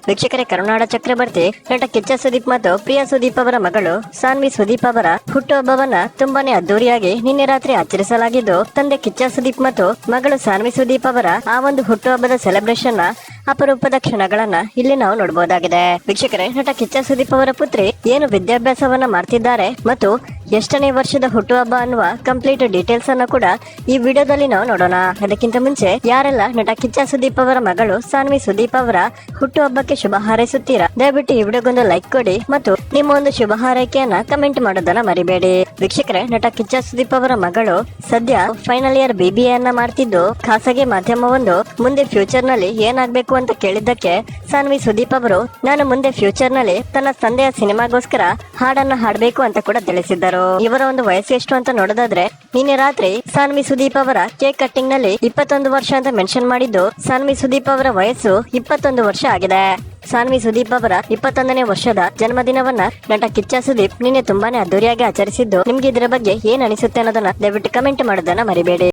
ವೀಕ್ಷಕರೇ, ಕರುನಾಡ ಚಕ್ರವರ್ತಿ ನಟ ಕಿಚ್ಚ ಸುದೀಪ್ ಮತ್ತು ಪ್ರಿಯಾ ಸುದೀಪ್ ಅವರ ಮಗಳು ಸಾನ್ವಿ ಸುದೀಪ್ ಅವರ ಹುಟ್ಟುಹಬ್ಬವನ್ನ ತುಂಬಾನೇ ಅದ್ದೂರಿಯಾಗಿ ನಿನ್ನೆ ರಾತ್ರಿ ಆಚರಿಸಲಾಗಿದ್ದು, ತಂದೆ ಕಿಚ್ಚ ಸುದೀಪ್ ಮತ್ತು ಮಗಳು ಸಾನ್ವಿ ಸುದೀಪ್ ಅವರ ಆ ಒಂದು ಹುಟ್ಟುಹಬ್ಬದ ಸೆಲೆಬ್ರೇಷನ್ ಅಪರೂಪದ ಕ್ಷಣಗಳನ್ನ ಇಲ್ಲಿ ನಾವು ನೋಡಬಹುದಾಗಿದೆ. ವೀಕ್ಷಕರೇ, ನಟ ಕಿಚ್ಚ ಸುದೀಪ್ ಅವರ ಪುತ್ರಿ ಏನು ವಿದ್ಯಾಭ್ಯಾಸವನ್ನ ಮಾಡ್ತಿದ್ದಾರೆ ಮತ್ತು ಎಷ್ಟನೇ ವರ್ಷದ ಹುಟ್ಟುಹಬ್ಬ ಅನ್ನುವ ಕಂಪ್ಲೀಟ್ ಡೀಟೇಲ್ಸ್ ಅನ್ನ ಕೂಡ ಈ ವಿಡಿಯೋದಲ್ಲಿ ನಾವು ನೋಡೋಣ. ಅದಕ್ಕಿಂತ ಮುಂಚೆ ಯಾರೆಲ್ಲ ನಟ ಕಿಚ್ಚ ಸುದೀಪ್ ಅವರ ಮಗಳು ಸಾನ್ವಿ ಸುದೀಪ್ ಅವರ ಹುಟ್ಟುಹಬ್ಬಕ್ಕೆ ಶುಭ ಹಾರೈಸುತ್ತೀರಾ, ದಯವಿಟ್ಟು ಈ ವಿಡಿಯೋಗೊಂದು ಲೈಕ್ ಕೊಡಿ ಮತ್ತು ನಿಮ್ಮ ಒಂದು ಶುಭ ಹಾರೈಕೆಯನ್ನ ಕಮೆಂಟ್ ಮಾಡೋದನ್ನ ಮರಿಬೇಡಿ. ವೀಕ್ಷಕರೇ, ನಟ ಕಿಚ್ಚ ಸುದೀಪ್ ಅವರ ಮಗಳು ಸದ್ಯ ಫೈನಲ್ ಇಯರ್ BBA ಅನ್ನ ಮಾಡ್ತಿದ್ದು, ಖಾಸಗಿ ಮಾಧ್ಯಮವೊಂದು ಮುಂದೆ ಫ್ಯೂಚರ್ ನಲ್ಲಿ ಏನಾಗ್ಬೇಕು ಅಂತ ಕೇಳಿದ್ದಕ್ಕೆ ಸಾನ್ವಿ ಸುದೀಪ್ ಅವರು ನಾನು ಮುಂದೆ ಫ್ಯೂಚರ್ ನಲ್ಲಿ ತನ್ನ ತಂದೆಯ ಸಿನಿಮಾಗೋಸ್ಕರ ಹಾಡನ್ನ ಹಾಡಬೇಕು ಅಂತ ಕೂಡ ತಿಳಿಸಿದ್ದರು. ಇವರ ಒಂದು ವಯಸ್ಸು ಎಷ್ಟು ಅಂತ ನೋಡೋದಾದ್ರೆ, ನಿನ್ನೆ ರಾತ್ರಿ ಸಾನ್ವಿ ಸುದೀಪ್ ಅವರ ಕೇಕ್ ಕಟ್ಟಿಂಗ್ ನಲ್ಲಿ 21 ವರ್ಷ ಅಂತ ಮೆನ್ಷನ್ ಮಾಡಿದ್ದು, ಸಾನ್ವಿ ಸುದೀಪ್ ಅವರ ವಯಸ್ಸು 21 ವರ್ಷ ಆಗಿದೆ. ಸಾನ್ವಿ ಸುದೀಪ್ ಅವರ 21ನೇ ವರ್ಷದ ಜನ್ಮದಿನವನ್ನ ನಟ ಕಿಚ್ಚ ಸುದೀಪ್ ನಿನ್ನೆ ತುಂಬಾನೇ ಅದ್ದೂರಿಯಾಗಿ ಆಚರಿಸಿದ್ದು, ನಿಮ್ಗೆ ಇದರ ಬಗ್ಗೆ ಏನ್ ಅನಿಸುತ್ತೆ ಅನ್ನೋದನ್ನ ದಯವಿಟ್ಟು ಕಮೆಂಟ್ ಮಾಡೋದನ್ನ ಮರಿಬೇಡಿ.